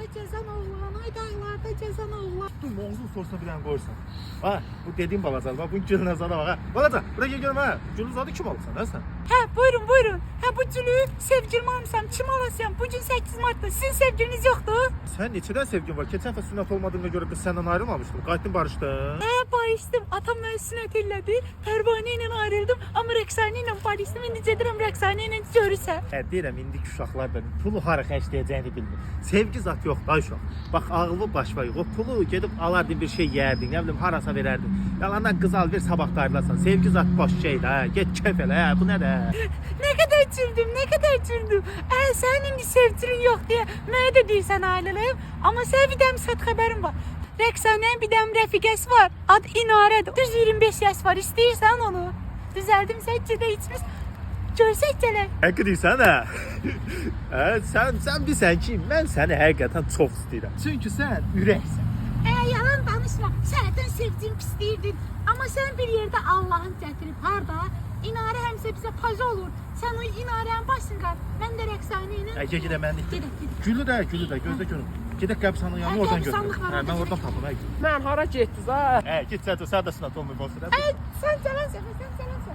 dağlarda gəzən oğlan, ay dağlarda gəzən oğlan. Dur, mağazın sorusuna bir dənə qoyursan. Ha, bu dediğim balacalı, bak bu Gülnazada bak ha. Balaca, buraya gel görüm ha. Gülnazadı kim alırsan ha sen? Hə, buyurun, buyurun. Hə, bu gülü sevgilim almışam, kim alasam? Bugün 8 Mart'da sizin sevgiliniz yoxdur? Sen neçədən sevgin var? Keçən dəfə sünnət olmadığına görə biz səndən ayrılmamışdıq. Qayıtdın, barışdın. Hə, barışdım. Atam mənə sünnət elədi. Pərvanə ilə ayrıldım, amma Rəqsanə ilə barışdım. İndi gedirəm Rəqsanə ilə görürsə. Hə, deyirəm, indiki uşaqlar da pulu hara xərcləyəcəyini bilmir. Sevgi zat yox da uşaq. Bax, ağılı başva yox. O pulu gedib alardın, bir şey yerdin, nə bilim, harasa verərdin. Yalandan qız al, ver, sabah da ayrılasan. Sevgi zat boş şeydir ha. Get kef elə, hə, bu nədir? Nə qədər çürdüm, nə qədər çürdüm. Sənin indi sevgilin yox deyə mənə də deyirsən ayrılıb. Amma sən bir dəm sət xəbərim var. Rəqsanənin bir dəm rəfiqəsi var. Ad İnarədir. Düz 25 yaş var. İstəyirsən onu. Düzəldim, sən gedə içmiş. Görsək gələk. Həqiqət deyirsən hə? Hə, sən bilsən ki, mən səni həqiqətən çox istəyirəm. Çünki sən ürəksən. Yalan danışma. Sənətən sevdiğim pisliyirdin. Amma sən bir yerdə Allah'ın gətirib harda? İnarə həmsə bizə pazı olur. Sən o İnarənin başını qat. Mən də Rəqsanə ilə. Gedə mən. Gedək. Gülü də, gözlə görüm. Gedək qəbirstanlığın yanına, oradan götür. qəbirstanlıq var, Hə, mən orada oradan tapım, hə. Mən hara getdiniz ha? Hə, get sən də sınat olmayı boş ver. Sən gələnsən, sən gələnsən.